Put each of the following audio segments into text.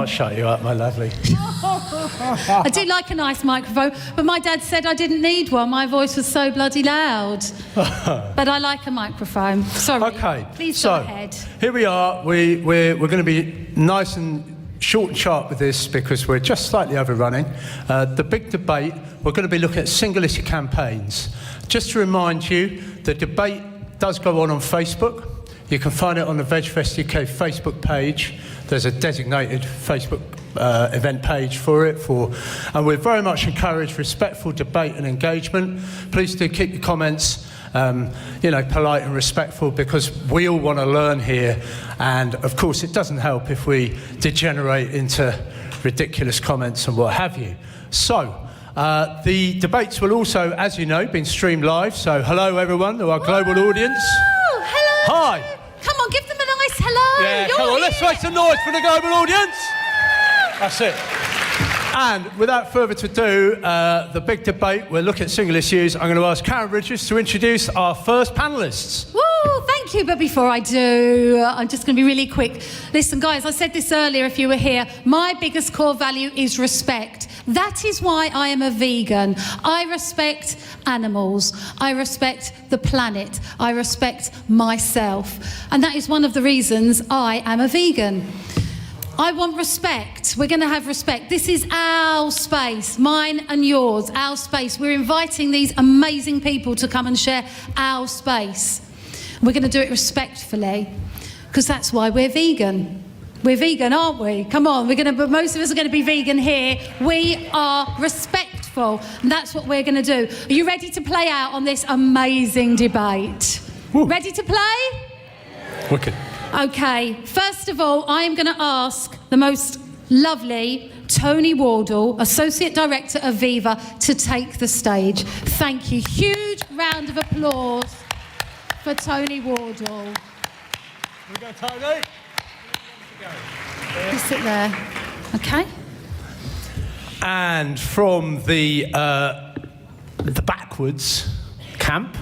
I'll shut you up, my lovely. I do like a nice microphone, but my dad said I didn't need one. My voice was so bloody loud. But I like a microphone. Sorry. Okay. Please go ahead. Here we are. We're going to be nice and short and sharp with this because we're just slightly overrunning. The big debate, we're going to be looking at single issue campaigns. Just to remind you, the debate does go on Facebook. You can find it on the VegFest UK Facebook page. There's a designated Facebook event page for it. And we very much encourage respectful debate and engagement. Please do keep your comments polite and respectful, because we all want to learn here. And of course, it doesn't help if we degenerate into ridiculous comments and what have you. So, the debates will also, as you know, be streamed live. So hello everyone to our global audience. Hello. Hi. Come on, give them a nice hello. Yeah, come on, let's make some noise for the global audience. That's it. And without further ado, the big debate, we'll look at single issues. I'm going to ask Karen Richards to introduce our first panellists. Woo, thank you. But before I do, I'm just going to be really quick. Listen, guys, I said this earlier if you were here. My biggest core value is respect. That is why I am a vegan. I respect animals. I respect the planet. I respect myself. And that is one of the reasons I am a vegan. I want respect. We're going to have respect. This is our space, mine and yours, our space. We're inviting these amazing people to come and share our space. We're going to do it respectfully, because that's why we're vegan. We're vegan, aren't we? Come on, most of us are going to be vegan here. We are respectful, and that's what we're going to do. Are you ready to play out on this amazing debate? Woo. Ready to play? Wicked. Okay, first of all, I am going to ask the most lovely Tony Wardle, Associate Director of Viva, to take the stage. Thank you. Huge round of applause for Tony Wardle. Here we go, Tony. You sit there. Okay. And from the backwards camp,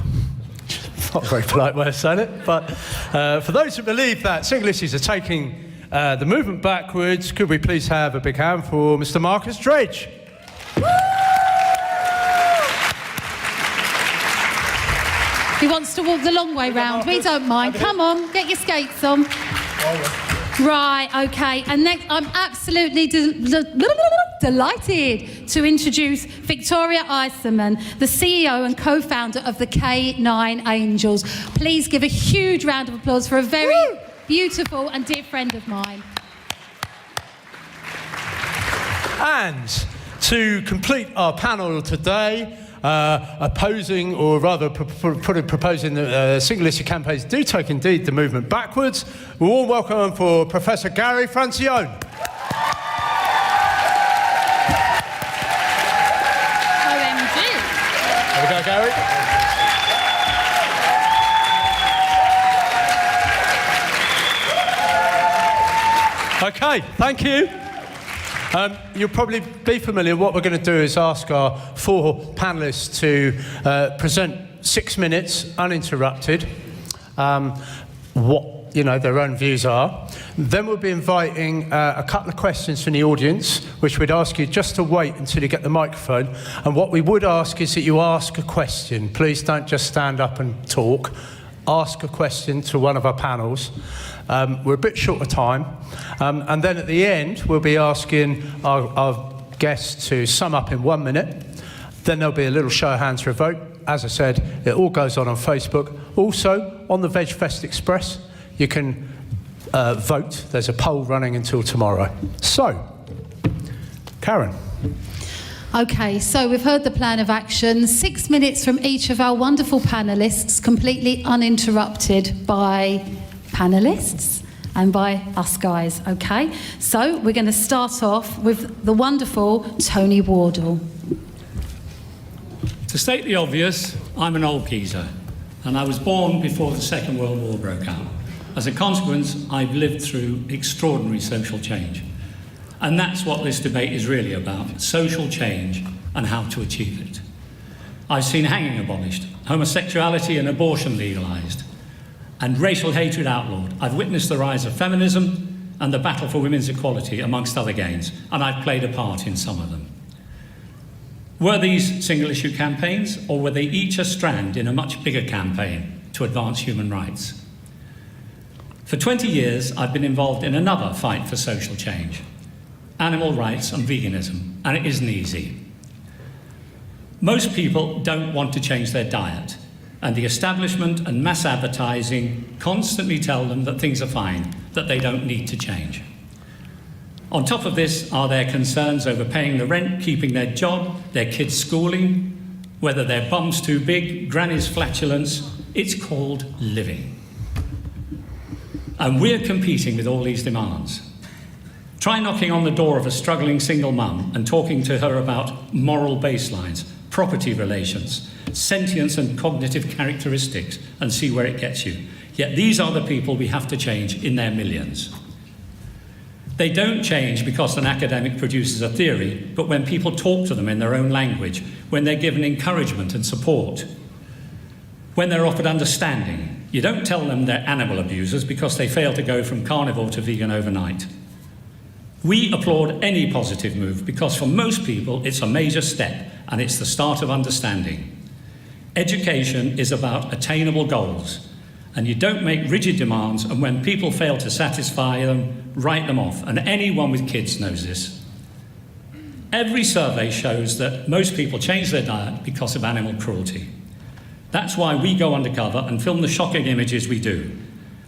not a very polite way of saying it, but for those who believe that single issues are taking the movement backwards, could we please have a big hand for Mr. Marcus Dredge? He wants to walk the long way round. We don't mind. Come on, get your skates on. Right, okay. And next, I'm absolutely delighted to introduce Victoria Iserman, the CEO and co-founder of the K9 Angels. Please give a huge round of applause for a very beautiful and dear friend of mine. And to complete our panel today, opposing, or rather proposing that single issue campaigns do take indeed the movement backwards, we all welcome for Professor Gary Francione. OMG. There we go, Gary. Okay, thank you. You'll probably be familiar. What we're going to do is ask our four panellists to present 6 minutes uninterrupted, what their own views are. Then we'll be inviting a couple of questions from the audience, which we'd ask you just to wait until you get the microphone. And what we would ask is that you ask a question. Please don't just stand up and talk. Ask a question to one of our panels. We're a bit short of time. And then at the end, we'll be asking our guests to sum up in 1 minute. Then there'll be a little show of hands for a vote. As I said, it all goes on Facebook. Also, on the VegFest Express, you can vote. There's a poll running until tomorrow. So, Karen. Okay, so we've heard the plan of action. 6 minutes from each of our wonderful panellists, completely uninterrupted by panellists and by us guys, okay? So we're going to start off with the wonderful Tony Wardle. To state the obvious, I'm an old geezer, and I was born before the Second World War broke out. As a consequence, I've lived through extraordinary social change. And that's what this debate is really about, social change and how to achieve it. I've seen hanging abolished, homosexuality and abortion legalised, and racial hatred outlawed. I've witnessed the rise of feminism and the battle for women's equality, amongst other gains, and I've played a part in some of them. Were these single-issue campaigns, or were they each a strand in a much bigger campaign to advance human rights? For 20 years, I've been involved in another fight for social change, animal rights and veganism, and it isn't easy. Most people don't want to change their diet, and the establishment and mass advertising constantly tell them that things are fine, that they don't need to change. On top of this are their concerns over paying the rent, keeping their job, their kids' schooling, whether their bum's too big, granny's flatulence. It's called living. And we're competing with all these demands. Try knocking on the door of a struggling single mum and talking to her about moral baselines, property relations, sentience and cognitive characteristics, and see where it gets you. Yet these are the people we have to change in their millions. They don't change because an academic produces a theory, but when people talk to them in their own language, when they're given encouragement and support, when they're offered understanding. You don't tell them they're animal abusers because they fail to go from carnivore to vegan overnight. We applaud any positive move because for most people it's a major step and it's the start of understanding. Education is about attainable goals, and you don't make rigid demands, and when people fail to satisfy them, write them off, and anyone with kids knows this. Every survey shows that most people change their diet because of animal cruelty. That's why we go undercover and film the shocking images we do.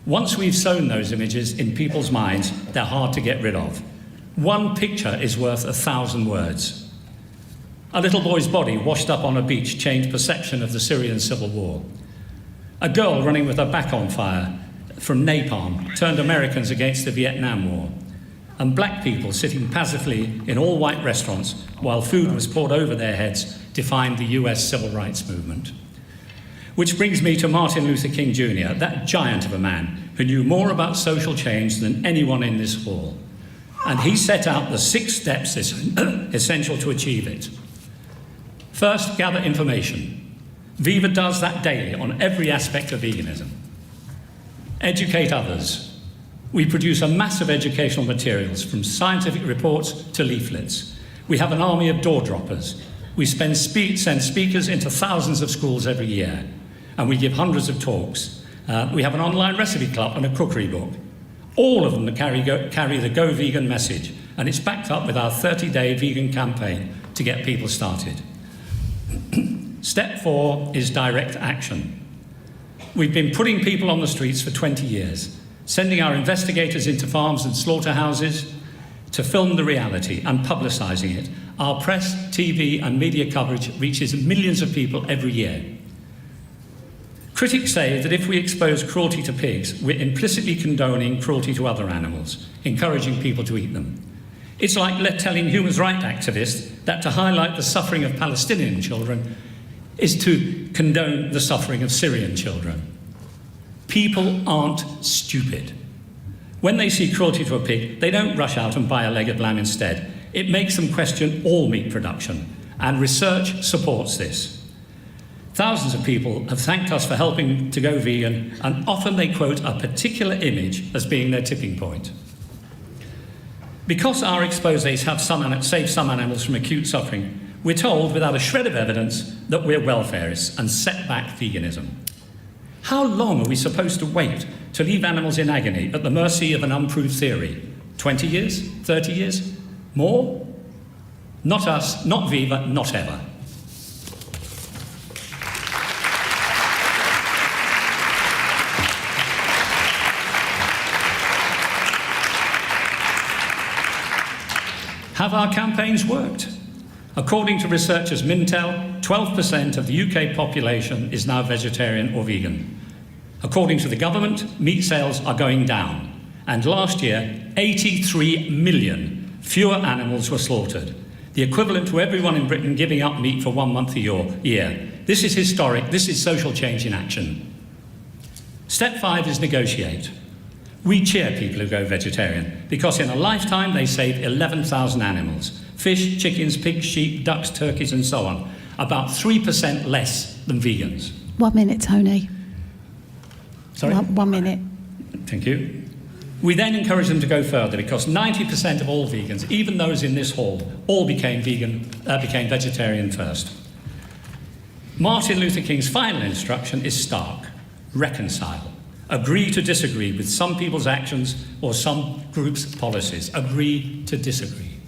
Once we've sown those images in people's minds, they're hard to get rid of. One picture is worth 1,000 words. A little boy's body washed up on a beach changed perception of the Syrian civil war. A girl running with her back on fire from napalm turned Americans against the Vietnam War. And black people sitting passively in all-white restaurants while food was poured over their heads defined the US civil rights movement. Which brings me to Martin Luther King Jr., that giant of a man who knew more about social change than anyone in this hall. And he set out the 6 steps essential to achieve it. First, gather information. Viva does that daily on every aspect of veganism. Educate others. We produce a massive educational materials, from scientific reports to leaflets. We have an army of door droppers. We send speakers into thousands of schools every year, and we give hundreds of talks. We have an online recipe club and a cookery book. All of them carry the Go Vegan message, and it's backed up with our 30-day vegan campaign to get people started. Step 4 is direct action. We've been putting people on the streets for 20 years, sending our investigators into farms and slaughterhouses to film the reality and publicising it. Our press, TV and media coverage reaches millions of people every year. Critics say that if we expose cruelty to pigs, we're implicitly condoning cruelty to other animals, encouraging people to eat them. It's like telling human rights activists that to highlight the suffering of Palestinian children is to condone the suffering of Syrian children. People aren't stupid. When they see cruelty to a pig, they don't rush out and buy a leg of lamb instead. It makes them question all meat production, and research supports this. Thousands of people have thanked us for helping to go vegan, and often they quote a particular image as being their tipping point. Because our exposés have saved some animals from acute suffering, we're told without a shred of evidence that we're welfarists and set back veganism. How long are we supposed to wait to leave animals in agony at the mercy of an unproved theory? 20 years? 30 years? More? Not us, not Viva, not ever. Have our campaigns worked? According to researchers Mintel, 12% of the UK population is now vegetarian or vegan. According to the government, meat sales are going down. And last year, 83 million fewer animals were slaughtered, the equivalent to everyone in Britain giving up meat for 1 month a year. This is historic. This is social change in action. Step 5 is negotiate. We cheer people who go vegetarian because in a lifetime they save 11,000 animals. Fish, chickens, pigs, sheep, ducks, turkeys and so on. About 3% less than vegans. 1 minute, Tony. Sorry? 1 minute. Thank you. We then encouraged them to go further because 90% of all vegans, even those in this hall, all became vegetarian first. Martin Luther King's final instruction is stark: reconcile. Agree to disagree with some people's actions or some groups' policies. Agree to disagree.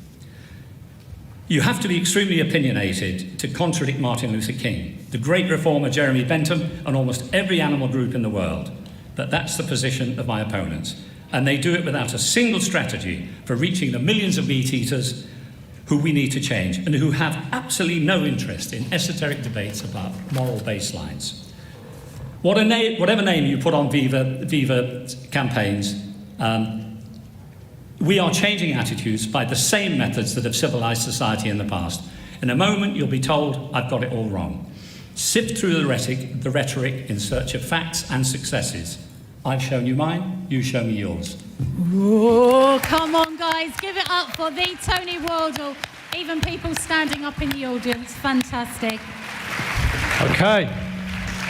You have to be extremely opinionated to contradict Martin Luther King, the great reformer Jeremy Bentham, and almost every animal group in the world. But that's the position of my opponents. And they do it without a single strategy for reaching the millions of meat eaters who we need to change and who have absolutely no interest in esoteric debates about moral baselines. Whatever name you put on Viva campaigns, we are changing attitudes by the same methods that have civilized society in the past. In a moment, you'll be told, I've got it all wrong. Sift through the rhetoric in search of facts and successes. I've shown you mine, you show me yours. Oh, come on, guys. Give it up for the Tony Wardle. Even people standing up in the audience. Fantastic. Okay.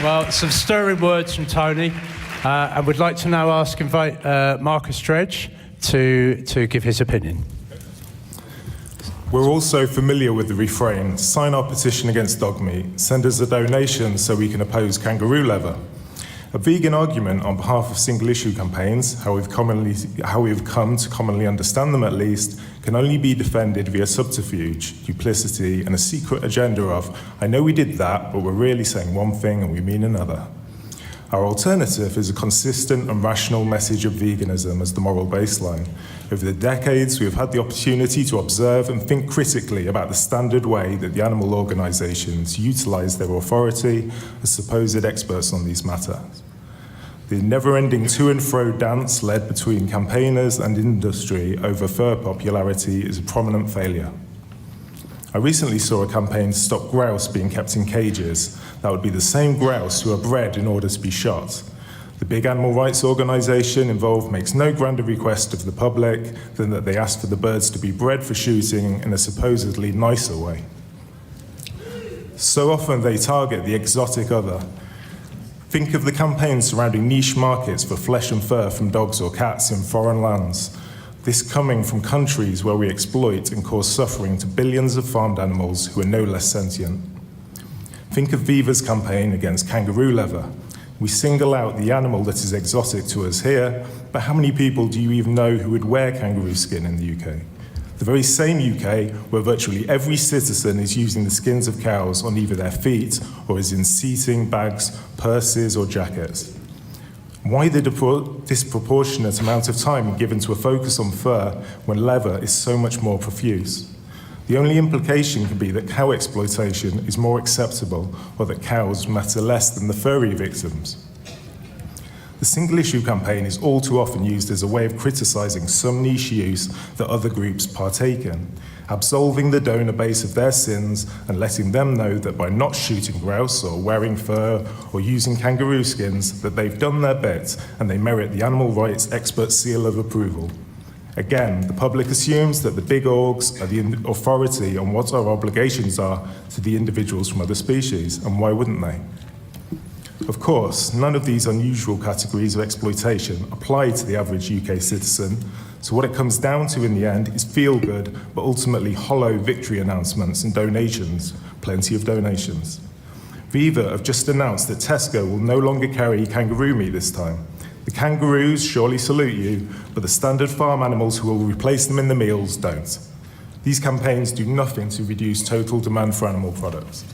Well, some stirring words from Tony. And we'd like to now invite Marcus Dredge to give his opinion. We're also familiar with the refrain, sign our petition against dog meat, send us a donation so we can oppose kangaroo leather. A vegan argument on behalf of single-issue campaigns, how we've come to commonly understand them at least, can only be defended via subterfuge, duplicity, and a secret agenda of, I know we did that, but we're really saying one thing and we mean another. Our alternative is a consistent and rational message of veganism as the moral baseline. Over the decades, we have had the opportunity to observe and think critically about the standard way that the animal organisations utilise their authority as supposed experts on these matters. The never-ending to and fro dance led between campaigners and industry over fur popularity is a prominent failure. I recently saw a campaign to stop grouse being kept in cages. That would be the same grouse who are bred in order to be shot. The big animal rights organisation involved makes no grander request of the public than that they ask for the birds to be bred for shooting in a supposedly nicer way. So often they target the exotic other. Think of the campaigns surrounding niche markets for flesh and fur from dogs or cats in foreign lands. This coming from countries where we exploit and cause suffering to billions of farmed animals who are no less sentient. Think of Viva's campaign against kangaroo leather. We single out the animal that is exotic to us here, but how many people do you even know who would wear kangaroo skin in the UK? The very same UK where virtually every citizen is using the skins of cows on either their feet or is in seating, bags, purses or jackets. Why the disproportionate amount of time given to a focus on fur when leather is so much more profuse? The only implication can be that cow exploitation is more acceptable or that cows matter less than the furry victims. The single-issue campaign is all too often used as a way of criticising some niche use that other groups partake in, absolving the donor base of their sins and letting them know that by not shooting grouse or wearing fur or using kangaroo skins that they've done their bit and they merit the animal rights expert seal of approval. Again, the public assumes that the big orgs are the authority on what our obligations are to the individuals from other species, and why wouldn't they? Of course, none of these unusual categories of exploitation apply to the average UK citizen, so what it comes down to in the end is feel-good, but ultimately hollow victory announcements and donations, plenty of donations. Viva have just announced that Tesco will no longer carry kangaroo meat this time. The kangaroos surely salute you, but the standard farm animals who will replace them in the meals don't. These campaigns do nothing to reduce total demand for animal products.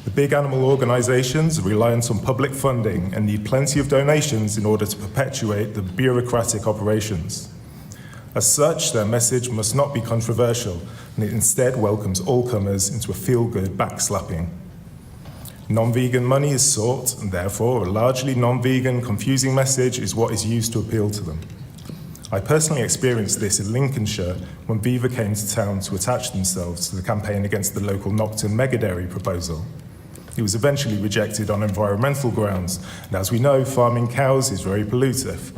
The big animal organisations are reliant on public funding and need plenty of donations in order to perpetuate the bureaucratic operations. As such, their message must not be controversial, and it instead welcomes all comers into a feel-good backslapping. Non-vegan money is sought, and therefore a largely non-vegan, confusing message is what is used to appeal to them. I personally experienced this in Lincolnshire when Viva came to town to attach themselves to the campaign against the local Nocton mega dairy proposal. It was eventually rejected on environmental grounds, and as we know, farming cows is very pollutive.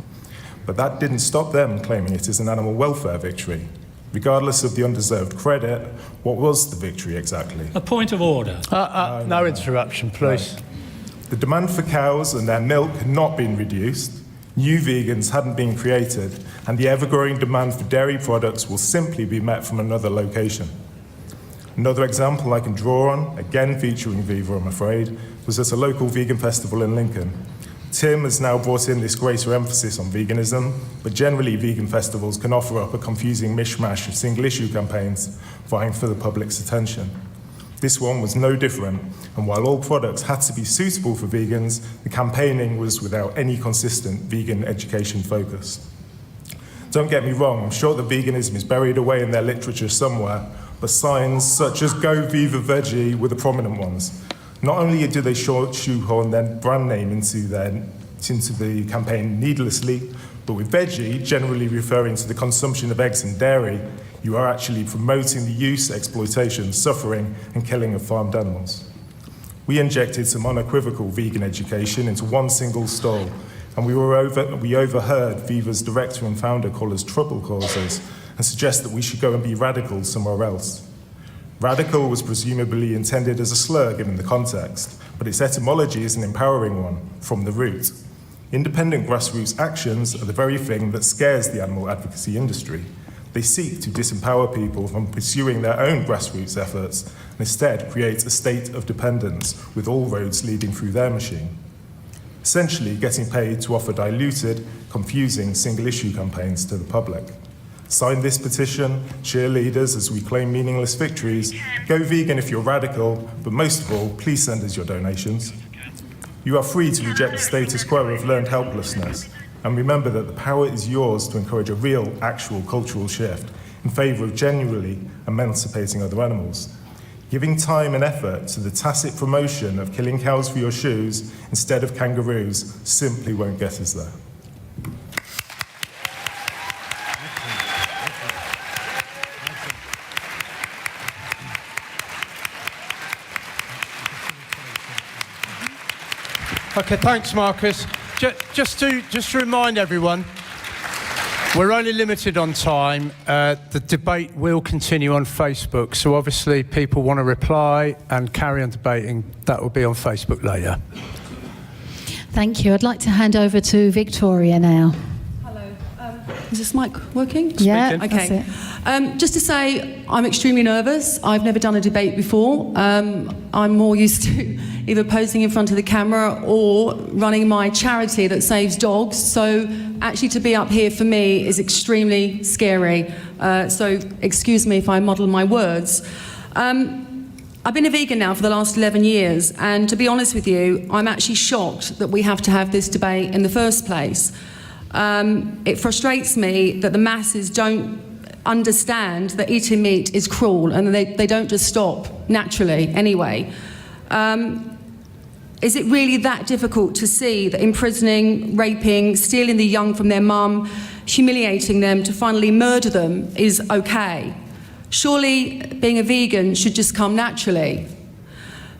But that didn't stop them claiming it as an animal welfare victory. Regardless of the undeserved credit, what was the victory exactly? A point of order. No interruption, please. The demand for cows and their milk had not been reduced. New vegans hadn't been created, and the ever-growing demand for dairy products will simply be met from another location. Another example I can draw on, again featuring Viva, I'm afraid, was at a local vegan festival in Lincoln. Tim has now brought in this greater emphasis on veganism, but generally vegan festivals can offer up a confusing mishmash of single-issue campaigns vying for the public's attention. This one was no different, and while all products had to be suitable for vegans, the campaigning was without any consistent vegan education focus. Don't get me wrong, I'm sure that veganism is buried away in their literature somewhere, but signs such as Go Viva Veggie were the prominent ones. Not only do they shoehorn their brand name into the campaign needlessly, but with veggie generally referring to the consumption of eggs and dairy, you are actually promoting the use, exploitation, suffering, and killing of farmed animals. We injected some unequivocal vegan education into one single stall, and we overheard Viva's director and founder call us trouble causers and suggest that we should go and be radical somewhere else. Radical was presumably intended as a slur given the context, but its etymology is an empowering one, from the root. Independent grassroots actions are the very thing that scares the animal advocacy industry. They seek to disempower people from pursuing their own grassroots efforts and instead create a state of dependence with all roads leading through their machine. Essentially getting paid to offer diluted, confusing single-issue campaigns to the public. Sign this petition, cheerleaders as we claim meaningless victories, go vegan if you're radical, but most of all, please send us your donations. You are free to reject the status quo of learned helplessness, and remember that the power is yours to encourage a real, actual cultural shift in favour of genuinely emancipating other animals. Giving time and effort to the tacit promotion of killing cows for your shoes instead of kangaroos simply won't get us there. Okay, thanks, Marcus. Just to remind everyone, we're only limited on time. The debate will continue on Facebook, so obviously people want to reply and carry on debating. That will be on Facebook later. Thank you. I'd like to hand over to Victoria now. Hello. Is this mic working? Yeah, Speaking. that's Okay. it. Just to say, I'm extremely nervous. I've never done a debate before. I'm more used to either posing in front of the camera or running my charity that saves dogs. So actually to be up here for me is extremely scary. So excuse me if I muddle my words. I've been a vegan now for the last 11 years, and to be honest with you, I'm actually shocked that we have to have this debate in the first place. It frustrates me that the masses don't understand that eating meat is cruel, and they don't just stop naturally anyway. Is it really that difficult to see that imprisoning, raping, stealing the young from their mum, humiliating them to finally murder them is okay? Surely being a vegan should just come naturally.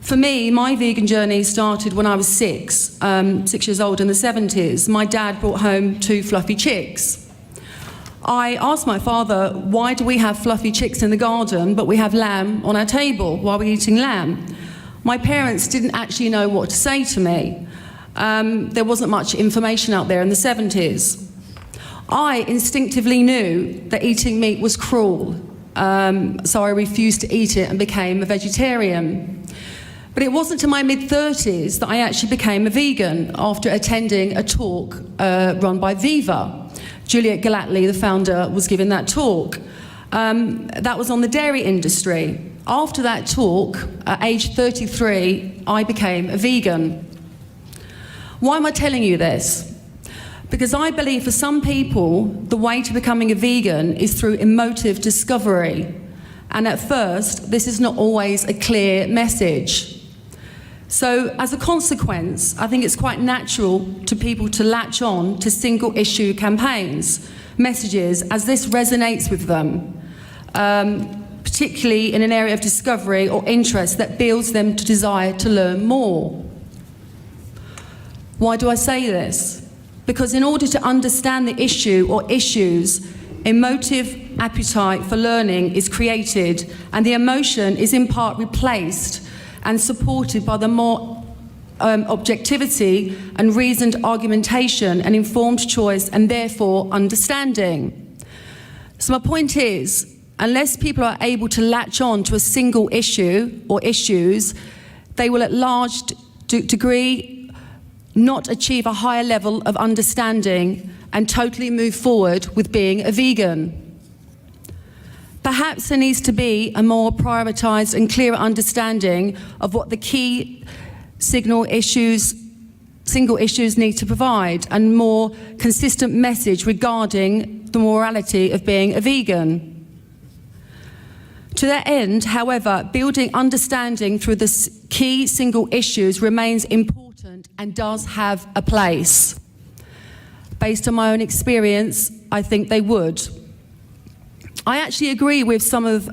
For me, my vegan journey started when I was 6 years old in the 70s. My dad brought home 2 fluffy chicks. I asked my father, why do we have fluffy chicks in the garden, but we have lamb on our table? Why are we eating lamb? My parents didn't actually know what to say to me. There wasn't much information out there in the 70s. I instinctively knew that eating meat was cruel, so I refused to eat it and became a vegetarian. But it wasn't to my mid-30s that I actually became a vegan after attending a talk run by Viva. Juliet Gallatley, the founder, was giving that talk. That was on the dairy industry. After that talk, at age 33, I became a vegan. Why am I telling you this? Because I believe for some people, the way to becoming a vegan is through emotive discovery. And at first, this is not always a clear message. So as a consequence, I think it's quite natural to people to latch on to single issue campaigns, messages, as this resonates with them, particularly in an area of discovery or interest that builds them to desire to learn more. Why do I say this? Because in order to understand the issue or issues, emotive appetite for learning is created, and the emotion is in part replaced and supported by the more objectivity and reasoned argumentation and informed choice and therefore understanding. So my point is, unless people are able to latch on to a single issue or issues, they will at large degree not achieve a higher level of understanding and totally move forward with being a vegan. Perhaps there needs to be a more prioritised and clearer understanding of what the key single issues need to provide, and more consistent message regarding the morality of being a vegan. To that end, however, building understanding through the key single issues remains important and does have a place. Based on my own experience, I think they would. I actually agree with some of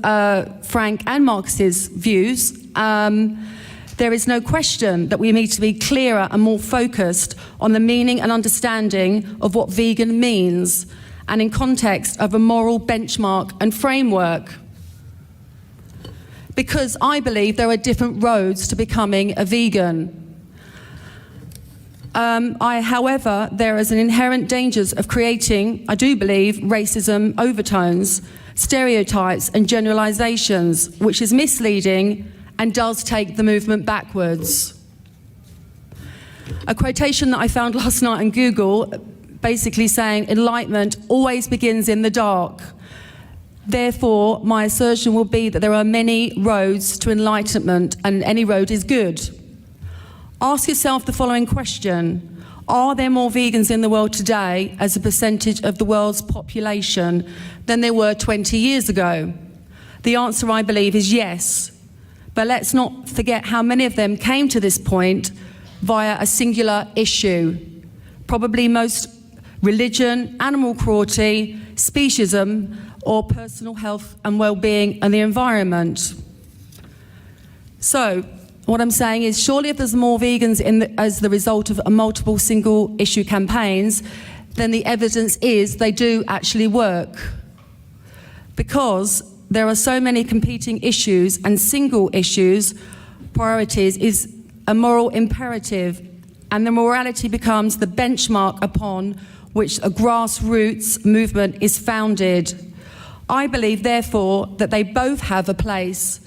Frank and Marcus's views. There is no question that we need to be clearer and more focused on the meaning and understanding of what vegan means, and in context of a moral benchmark and framework. Because I believe there are different roads to becoming a vegan. However, there is an inherent dangers of creating, I do believe, racism overtones, stereotypes and generalizations, which is misleading and does take the movement backwards. A quotation that I found last night on Google, basically saying enlightenment always begins in the dark. Therefore, my assertion will be that there are many roads to enlightenment and any road is good. Ask yourself the following question. Are there more vegans in the world today as a percentage of the world's population than there were 20 years ago? The answer, I believe, is yes. But let's not forget how many of them came to this point via a singular issue. Probably most religion, animal cruelty, speciesism, or personal health and well-being and the environment. So, what I'm saying is, surely if there's more vegans as the result of multiple single-issue campaigns, then the evidence is they do actually work. Because there are so many competing issues and single issues, priorities is a moral imperative, and the morality becomes the benchmark upon which a grassroots movement is founded. I believe, therefore, that they both have a place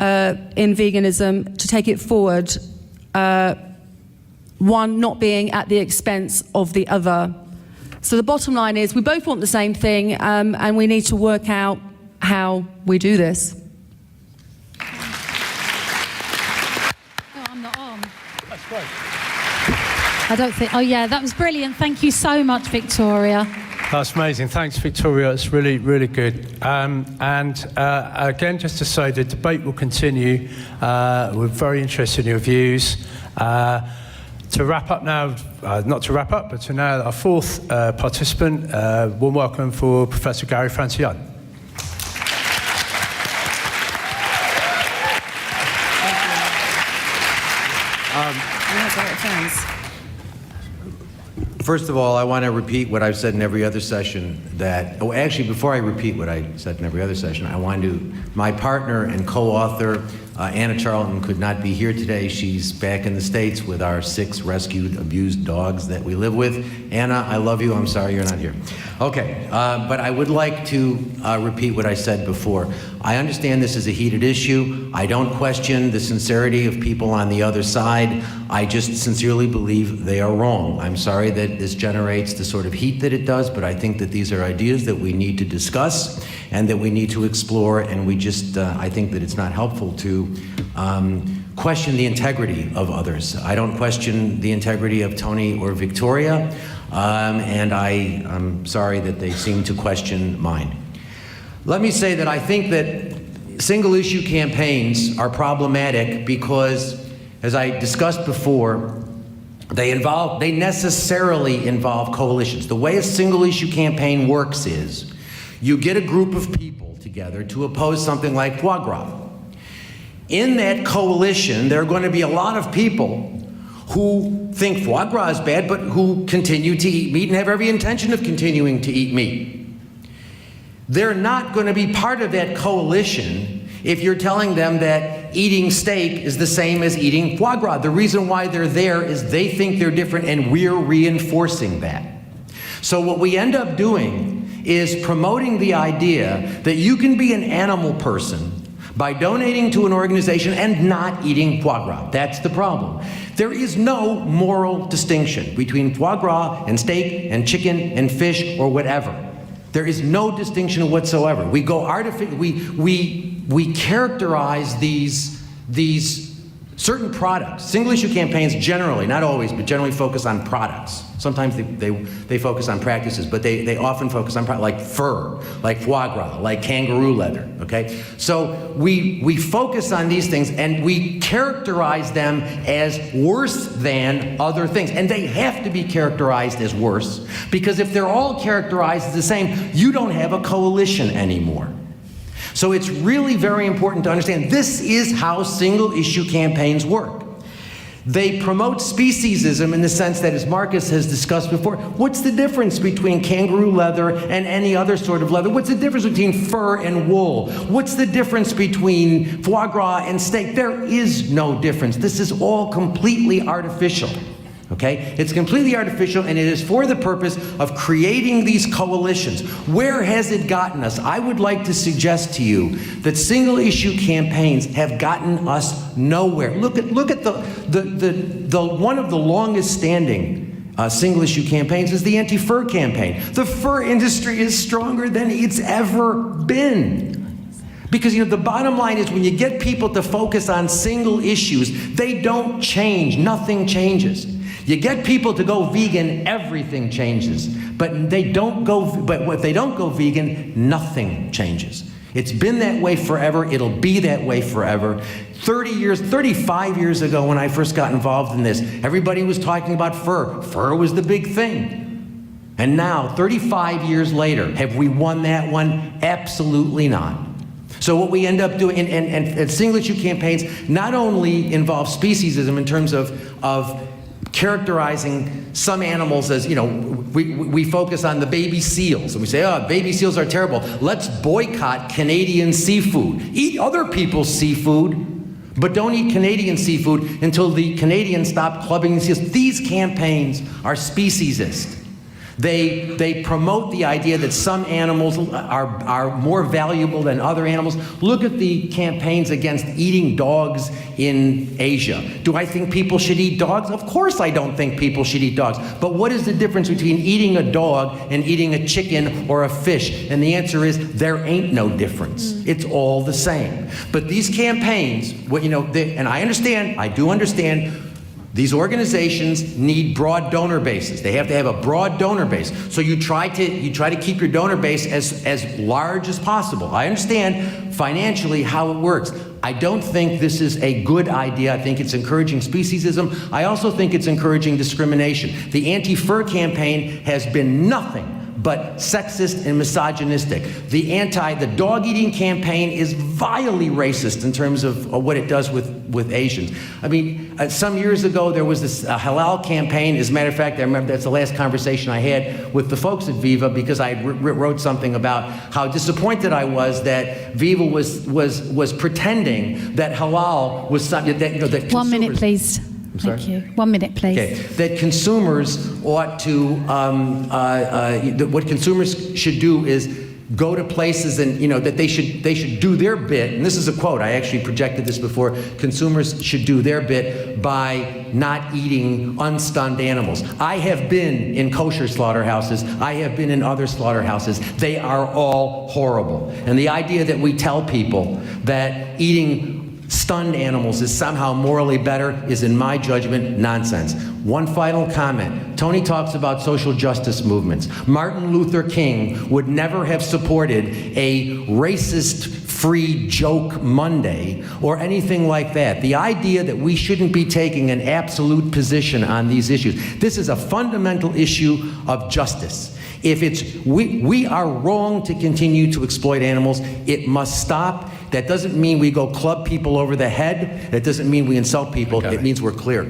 in veganism to take it forward, one not being at the expense of the other. So the bottom line is we both want the same thing, and we need to work out how we do this. Oh, I'm not on. That's great. I don't think, oh yeah, that was brilliant. Thank you so much, Victoria. That's amazing. Thanks, Victoria. It's really, really good. Again, just to say, the debate will continue. We're very interested in your views. To wrap up now, not to wrap up, but to now our fourth participant, warm welcome for Professor Gary Francione. First of all, I want to repeat what I've said in every other session actually, before I repeat what I said in every other session, I want to, my partner and co-author, Anna Charlton, could not be here today. She's back in the States with our 6 rescued, abused dogs that we live with. Anna, I love you. I'm sorry you're not here. Okay, but I would like to repeat what I said before. I understand this is a heated issue. I don't question the sincerity of people on the other side. I just sincerely believe they are wrong. I'm sorry that this generates the sort of heat that it does, but I think that these are ideas that we need to discuss and that we need to explore, and we just, I think that it's not helpful to question the integrity of others. I don't question the integrity of Tony or Victoria, and I'm sorry that they seem to question mine. Let me say that I think that single-issue campaigns are problematic because, as I discussed before, they necessarily involve coalitions. The way a single-issue campaign works is you get a group of people together to oppose something like foie gras. In that coalition, there are going to be a lot of people who think foie gras is bad, but who continue to eat meat and have every intention of continuing to eat meat. They're not going to be part of that coalition if you're telling them that that eating steak is the same as eating foie gras. The reason why they're there is they think they're different, and we're reinforcing that. So what we end up doing is promoting the idea that you can be an animal person by donating to an organization and not eating foie gras. That's the problem. There is no moral distinction between foie gras and steak and chicken and fish or whatever. There is no distinction whatsoever. We go we characterize these certain products. Single issue campaigns generally, not always, but generally focus on products. Sometimes they focus on practices, but they often focus on products like fur, like foie gras, like kangaroo leather, okay? So we focus on these things and we characterize them as worse than other things. And they have to be characterized as worse, because if they're all characterized as the same, you don't have a coalition anymore. So it's really very important to understand this is how single issue campaigns work. They promote speciesism in the sense that, as Marcus has discussed before, what's the difference between kangaroo leather and any other sort of leather? What's the difference between fur and wool? What's the difference between foie gras and steak? There is no difference. This is all completely artificial. Okay? It's completely artificial, and it is for the purpose of creating these coalitions. Where has it gotten us? I would like to suggest to you that single issue campaigns have gotten us nowhere. Look at the one of the longest standing single issue campaigns is the anti-fur campaign. The fur industry is stronger than it's ever been. Because, the bottom line is when you get people to focus on single issues, they don't change. Nothing changes. You get people to go vegan, everything changes. But if they don't go vegan, nothing changes. It's been that way forever. It'll be that way forever. 35 years ago when I first got involved in this, everybody was talking about fur. Fur was the big thing. And now, 35 years later, have we won that one? Absolutely not. So what we end up doing, and single issue campaigns not only involve speciesism in terms of characterizing some animals as, we focus on the baby seals, and we say, oh, baby seals are terrible. Let's boycott Canadian seafood. Eat other people's seafood, but don't eat Canadian seafood until the Canadians stop clubbing the seals. These campaigns are speciesist. They promote the idea that some animals are more valuable than other animals. Look at the campaigns against eating dogs in Asia. Do I think people should eat dogs? Of course I don't think people should eat dogs. But what is the difference between eating a dog and eating a chicken or a fish? And the answer is there ain't no difference. It's all the same. But these campaigns, and I do understand, these organizations need broad donor bases. They have to have a broad donor base. So you try to keep your donor base as large as possible. I understand financially how it works. I don't think this is a good idea. I think it's encouraging speciesism. I also think it's encouraging discrimination. The anti-fur campaign has been nothing but sexist and misogynistic. The dog-eating campaign is vilely racist in terms of what it does with Asians. I mean, some years ago there was this halal campaign. As a matter of fact, I remember that's the last conversation I had with the folks at Viva, because I wrote something about how disappointed I was that Viva was pretending that halal was something that 1 minute, please. Thank you. 1 minute, please. Okay. That consumers ought to, what consumers should do is go to places and, that they should do their bit. And this is a quote. I actually projected this before. Consumers should do their bit by not eating unstunned animals. I have been in kosher slaughterhouses. I have been in other slaughterhouses. They are all horrible. And the idea that we tell people that eating stunned animals is somehow morally better is, in my judgment, nonsense. One final comment. Tony talks about social justice movements. Martin Luther King would never have supported a racist-free joke Monday or anything like that. The idea that we shouldn't be taking an absolute position on these issues. This is a fundamental issue of justice. If we are wrong to continue to exploit animals, it must stop. That doesn't mean we go club people over the head. That doesn't mean we insult people. It means we're clear.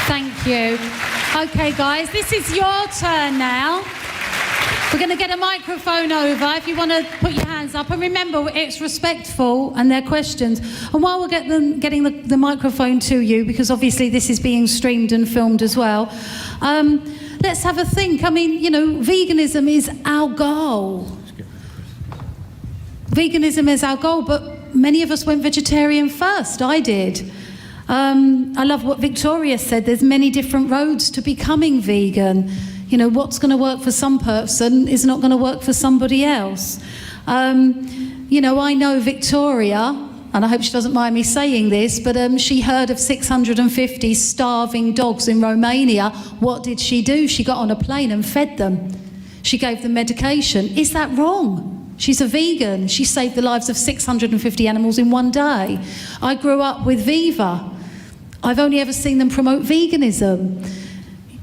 Thank you. Okay, guys, this is your turn now. We're going to get a microphone over if you want to put your hands up. And remember, it's respectful and they're questions. And while we're getting the microphone to you, because obviously this is being streamed and filmed as well, let's have a think. I mean, you know, veganism is our goal. Veganism is our goal, but many of us went vegetarian first. I did. I love what Victoria said. There's many different roads to becoming vegan. You know, what's going to work for some person is not going to work for somebody else. You know, I know Victoria, and I hope she doesn't mind me saying this, but she heard of 650 starving dogs in Romania. What did she do? She got on a plane and fed them. She gave them medication. Is that wrong? She's a vegan. She saved the lives of 650 animals in one day. I grew up with Viva. I've only ever seen them promote veganism.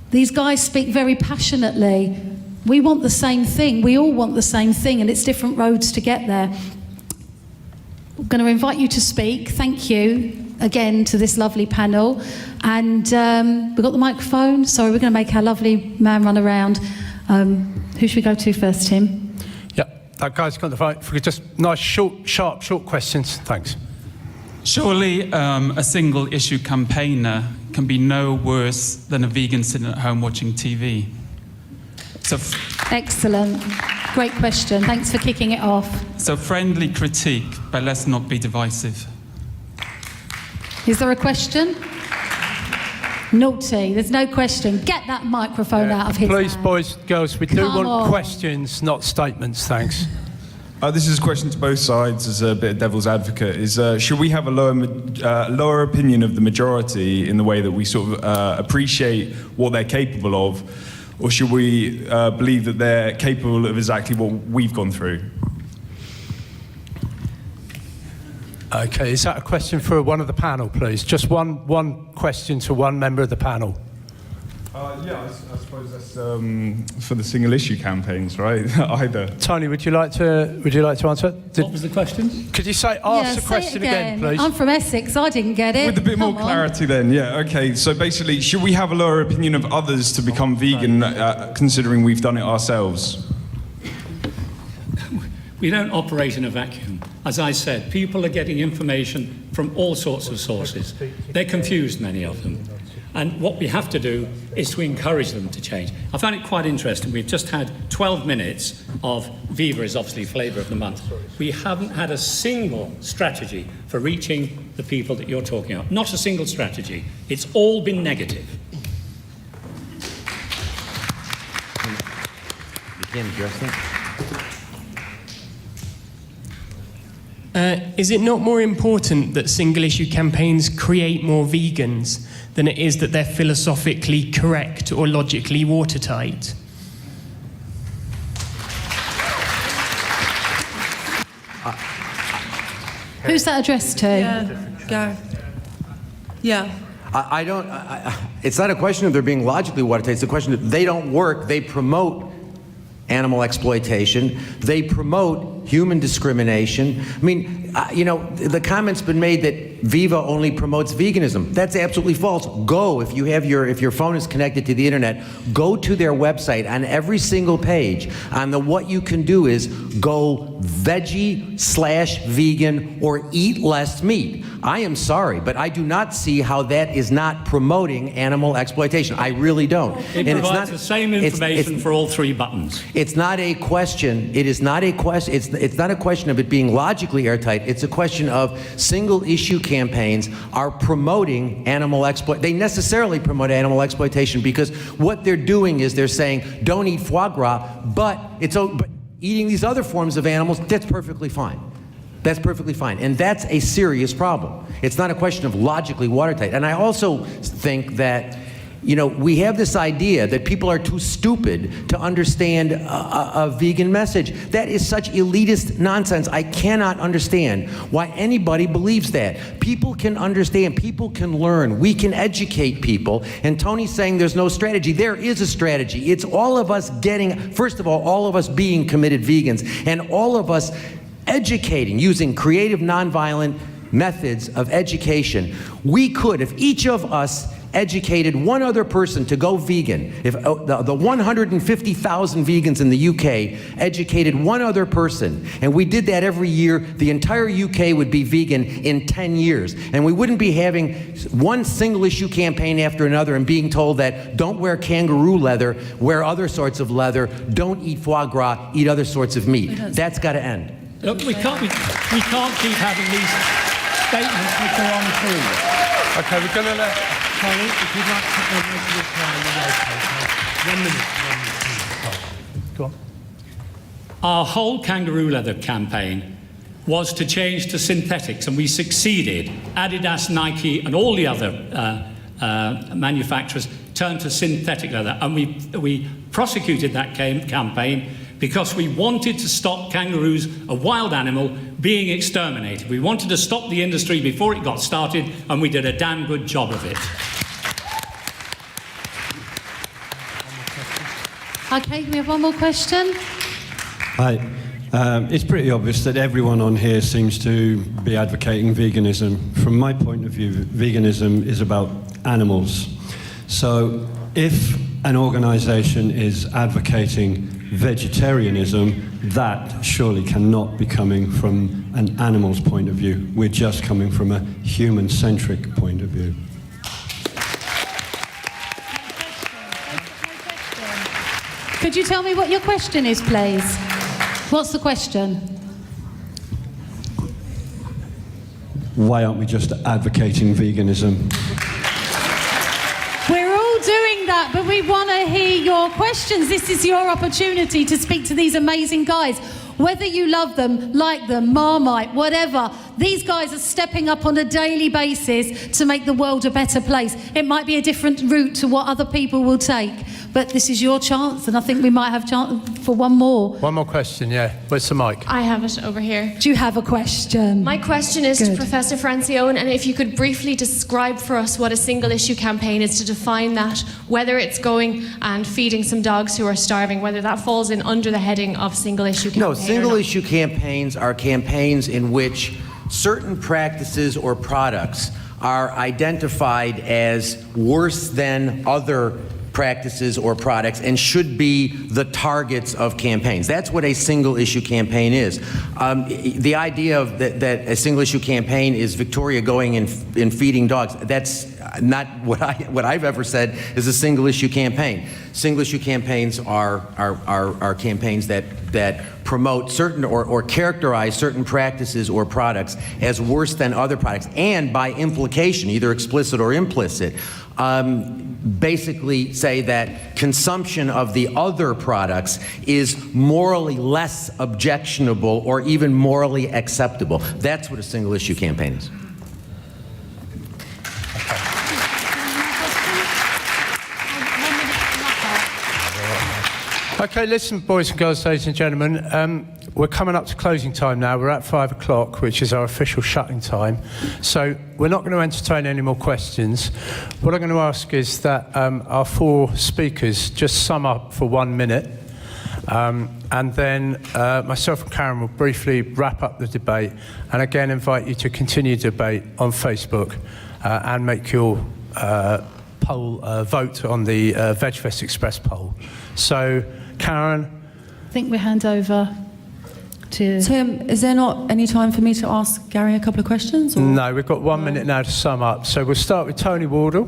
These guys speak very passionately. We want the same thing. We all want the same thing, and it's different roads to get there. I'm going to invite you to speak. Thank you again to this lovely panel. And we've got the microphone. Sorry, we're going to make our lovely man run around. Who should we go to first, Tim? Yeah, that guy's got the vote. If we could just, nice, short questions. Thanks. Surely a single issue campaigner can be no worse than a vegan sitting at home watching TV. So Excellent. Great question. Thanks for kicking it off. So friendly critique, but let's not be divisive. Is there a question? Naughty. There's no question. Get that microphone out of his Please, hand. boys, girls, we do Come want on. questions, not statements. Thanks. This is a question to both sides as a bit of devil's advocate. Should we have a lower opinion of the majority in the way that we sort of appreciate what they're capable of, or should we believe that they're capable of exactly what we've gone through? Okay, is that a question for one of the panel, please? Just one question to one member of the panel. Yeah, I suppose that's for the single issue campaigns, right? Either. Tony, would you like to answer? What was the question? Could you ask the say question it again, please? I'm from Essex. I didn't get it. With a bit more Come on. clarity then, yeah, okay. So basically, should we have a lower opinion of others to become vegan, considering we've done it ourselves? We don't operate in a vacuum. As I said, people are getting information from all sorts of sources. They're confused, many of them. And what we have to do is to encourage them to change. I found it quite interesting. We've just had 12 minutes of Viva is obviously flavour of the month. We haven't had a single strategy for reaching the people that you're talking about. Not a single strategy. It's all been negative. You can't address that? Is it not more important that single-issue campaigns create more vegans than it is that they're philosophically correct or logically watertight? Who's that addressed to? Yeah, go. Yeah. It's not a question of they're being logically watertight. It's a question of they don't work. They promote animal exploitation. They promote human discrimination. I mean, you know, the comment's been made that Viva only promotes veganism. That's absolutely false. Go, if your phone is connected to the internet, go to their website. On every single page, what you can do is go veggie/vegan or eat less meat. I am sorry, but I do not see how that is not promoting animal exploitation. I really don't. It provides the same information for all three buttons. It's not a question. It is not a question. It's not a question of it being logically airtight. It's a question of single-issue campaigns are promoting animal exploitation. They necessarily promote animal exploitation because what they're doing is they're saying, don't eat foie gras, but eating these other forms of animals, that's perfectly fine. That's perfectly fine. And that's a serious problem. It's not a question of logically watertight. And I also think that, you know, we have this idea that people are too stupid to understand a vegan message. That is such elitist nonsense. I cannot understand why anybody believes that. People can understand. People can learn. We can educate people. And Tony's saying there's no strategy. There is a strategy. It's all of us first of all of us being committed vegans, and all of us educating, using creative, nonviolent methods of education. We could, if each of us educated one other person to go vegan, if the 150,000 vegans in the UK educated one other person, and we did that every year, the entire UK would be vegan in 10 years. And we wouldn't be having one single issue campaign after another and being told that don't wear kangaroo leather, wear other sorts of leather, don't eat foie gras, eat other sorts of meat. That's got to end. Look, we can't keep having these statements which are untrue. Okay, we're going to let... Sorry, if you'd like to make your reply, then okay. 1 minute. Go on. Our whole kangaroo leather campaign was to change to synthetics, and we succeeded. Adidas, Nike, and all the other manufacturers turned to synthetic leather, and we prosecuted that campaign because we wanted to stop kangaroos, a wild animal, being exterminated. We wanted to stop the industry before it got started, and we did a damn good job of it. Okay, we have one more question. Hi. It's pretty obvious that everyone on here seems to be advocating veganism. From my point of view, veganism is about animals. So if an organisation is advocating vegetarianism, that surely cannot be coming from an animal's point of view. We're just coming from a human-centric point of view. Could you tell me what your question is, please? What's the question? Why aren't we just advocating veganism? We're all doing that, but we want to hear your questions. This is your opportunity to speak to these amazing guys. Whether you love them, like them, Marmite, whatever, these guys are stepping up on a daily basis to make the world a better place. It might be a different route to what other people will take, but this is your chance, and I think we might have chance for one more. One more question, yeah. Where's the mic? I have it over here. Do you have a question? My question is to Professor Francione, and if you could briefly describe for us what a single-issue campaign is, to define that, whether it's going and feeding some dogs who are starving, whether that falls in under the heading of single-issue campaign. No, single-issue campaigns are campaigns in which certain practices or products are identified as worse than other practices or products and should be the targets of campaigns. That's what a single-issue campaign is. The idea of that a single-issue campaign is Victoria going and feeding dogs, that's not what I've ever said is a single-issue campaign. Single-issue campaigns are campaigns that promote certain or characterize certain practices or products as worse than other products, and by implication, either explicit or implicit, basically say that consumption of the other products is morally less objectionable or even morally acceptable. That's what a single-issue campaign is. Okay, listen, boys and girls, ladies and gentlemen, we're coming up to closing time now. We're at 5 o'clock, which is our official shutting time. So we're not going to entertain any more questions. What I'm going to ask is that our four speakers just sum up for 1 minute, and then myself and Karen will briefly wrap up the debate, and again invite you to continue debate on Facebook and make your vote on the VegFest Express poll. So, Karen? I think we hand over to... Tim, is there not any time for me to ask Gary a couple of questions? Or? No, we've got 1 minute now to sum up. So we'll start with Tony Wardle.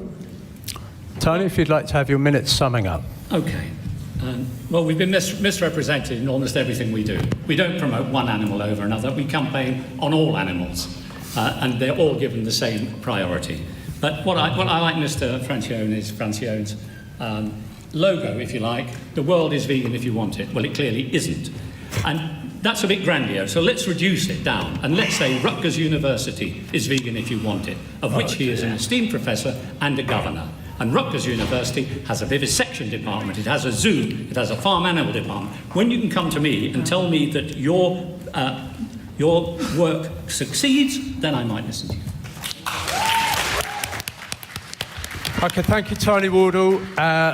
Tony, if you'd like to have your minute summing up. Okay. Well, we've been misrepresented in almost everything we do. We don't promote one animal over another. We campaign on all animals, and they're all given the same priority. But what I like Mr. Francione's logo, if you like, the world is vegan if you want it. Well, it clearly isn't. And that's a bit grandiose, so let's reduce it down. And let's say Rutgers University is vegan if you want it, of which he is an esteemed professor and a governor. And Rutgers University has a vivisection department, it has a zoo, it has a farm animal department. When you can come to me and tell me that your work succeeds, then I might listen to you. Okay, thank you, Tony Wardle.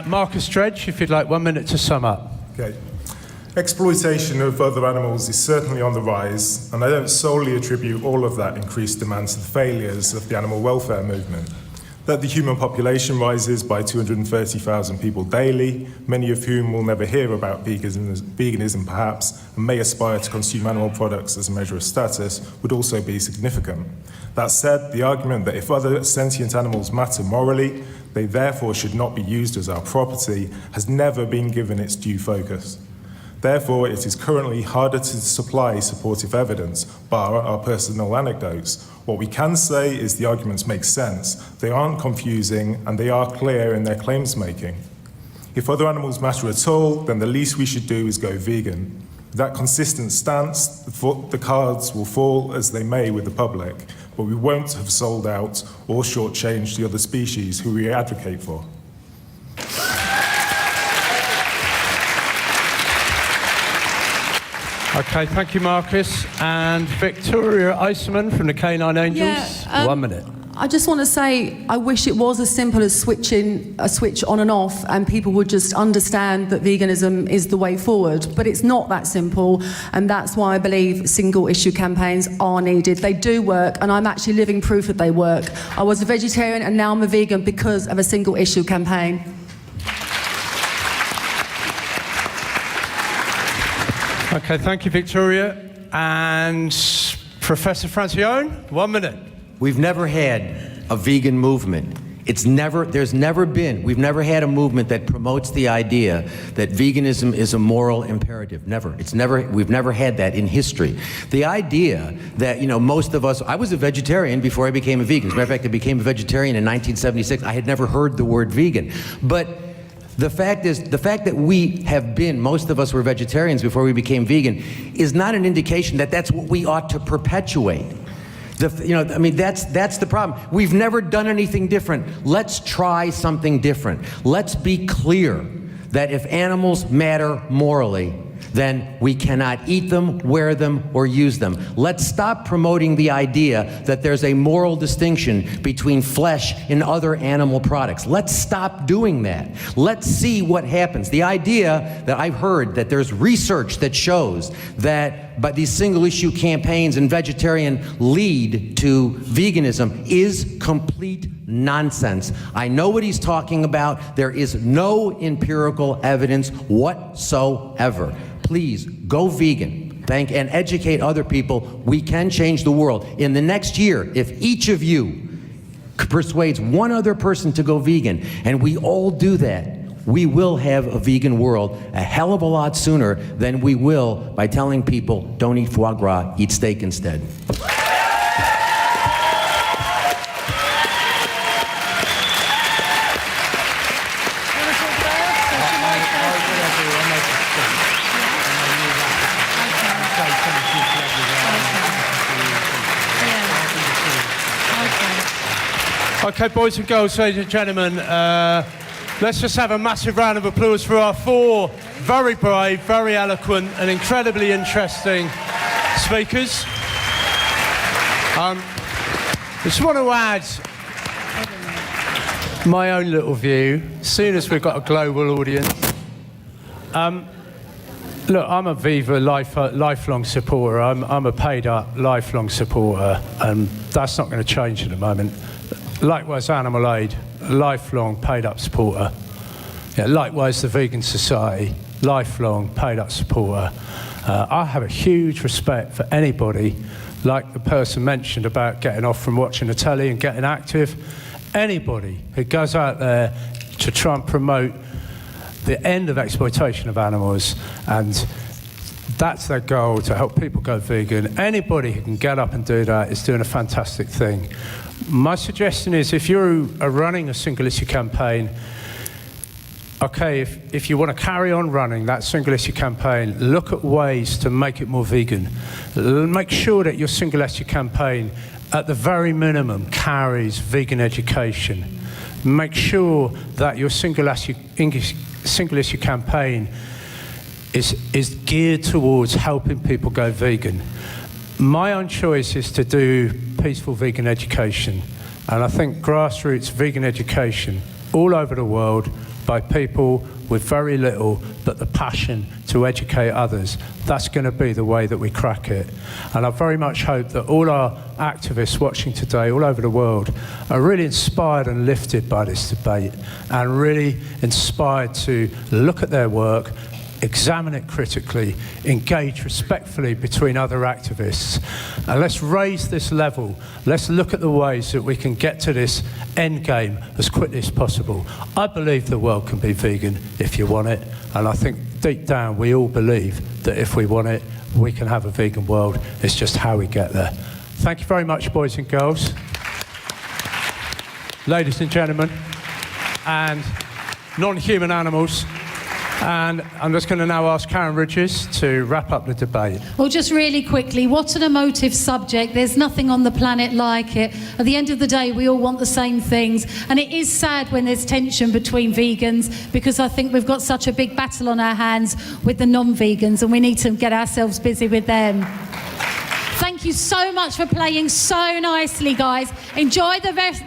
Marcus Dredge, if you'd like 1 minute to sum up. Okay. Exploitation of other animals is certainly on the rise, and I don't solely attribute all of that increased demand to the failures of the animal welfare movement. that the human population rises by 230,000 people daily, many of whom will never hear about veganism perhaps, and may aspire to consume animal products as a measure of status, would also be significant. That said, the argument that if other sentient animals matter morally, they therefore should not be used as our property, has never been given its due focus. Therefore, it is currently harder to supply supportive evidence, bar our personal anecdotes. What we can say is the arguments make sense, they aren't confusing, and they are clear in their claims making. If other animals matter at all, then the least we should do is go vegan. With that consistent stance, the cards will fall as they may with the public, but we won't have sold out or shortchanged the other species who we advocate for. Okay, thank you, Marcus. And Victoria Eiserman from the Canine Angels. 1 minute. I just want to say, I wish it was as simple as switching a switch on and off and people would just understand that veganism is the way forward. But it's not that simple, and that's why I believe single-issue campaigns are needed. They do work, and I'm actually living proof that they work. I was a vegetarian and now I'm a vegan because of a single-issue campaign. Okay, thank you, Victoria. And Professor Francione, 1 minute. We've never had a vegan movement. We've never had a movement that promotes the idea that veganism is a moral imperative. We've never had that in history. The idea that, most of us, I was a vegetarian before I became a vegan. As a matter of fact, I became a vegetarian in 1976. I had never heard the word vegan. But the fact that most of us were vegetarians before we became vegan, is not an indication that that's what we ought to perpetuate. That's the problem. We've never done anything different. Let's try something different. Let's be clear that if animals matter morally, then we cannot eat them, wear them, or use them. Let's stop promoting the idea that there's a moral distinction between flesh and other animal products. Let's stop doing that. Let's see what happens. The idea that I've heard that there's research that shows that by these single-issue campaigns and vegetarian lead to veganism is complete nonsense. I know what he's talking about. There is no empirical evidence whatsoever. Please, go vegan. And educate other people. We can change the world. In the next year, if each of you persuades one other person to go vegan, and we all do that, we will have a vegan world a hell of a lot sooner than we will by telling people, don't eat foie gras, eat steak instead. Okay, boys and girls, ladies and gentlemen, let's just have a massive round of applause for our 4 very brave, very eloquent, and incredibly interesting speakers. I just want to add my own little view, seeing as we've got a global audience. Look, I'm a Viva lifelong supporter. I'm a paid-up lifelong supporter, and that's not going to change at the moment. Likewise, Animal Aid, lifelong paid-up supporter. Yeah, likewise, the Vegan Society, lifelong paid-up supporter. I have a huge respect for anybody, like the person mentioned about getting off from watching the telly and getting active. Anybody who goes out there to try and promote the end of exploitation of animals, and that's their goal, to help people go vegan. Anybody who can get up and do that is doing a fantastic thing. My suggestion is, if you're running a single-issue campaign, okay, if you want to carry on running that single-issue campaign, look at ways to make it more vegan. Make sure that your single-issue campaign, at the very minimum, carries vegan education. Make sure that your single-issue campaign is geared towards helping people go vegan. My own choice is to do peaceful vegan education, and I think grassroots vegan education all over the world by people with very little but the passion to educate others. That's going to be the way that we crack it. And I very much hope that all our activists watching today all over the world are really inspired and lifted by this debate and really inspired to look at their work, examine it critically, engage respectfully between other activists. And let's raise this level. Let's look at the ways that we can get to this end game as quickly as possible. I believe the world can be vegan if you want it. And I think deep down we all believe that if we want it, we can have a vegan world. It's just how we get there. Thank you very much, boys and girls, ladies and gentlemen, and non-human animals. And I'm just going to now ask Karen Ridges to wrap up the debate. Well, just really quickly, what an emotive subject. There's nothing on the planet like it. At the end of the day, we all want the same things. And it is sad when there's tension between vegans, because I think we've got such a big battle on our hands with the non-vegans, and we need to get ourselves busy with them. Thank you so much for playing so nicely, guys. Enjoy the rest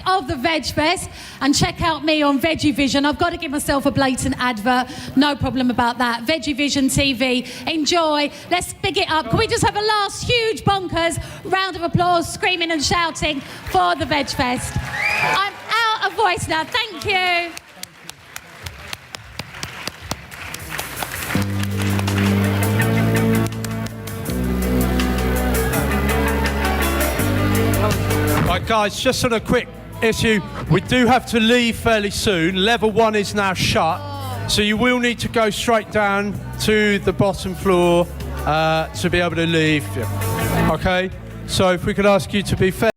of the VegFest, and check out me on Veggie Vision. I've got to give myself a blatant advert. No problem about that. Veggie Vision TV. Enjoy. Let's big it up. Can we just have a last huge bonkers round of applause, screaming and shouting for the VegFest? I'm out of voice now. Thank you. Right, guys, just on a quick issue, we do have to leave fairly soon. Level 1 is now shut, so you will need to go straight down to the bottom floor to be able to leave. Okay? So if we could ask you to be fair.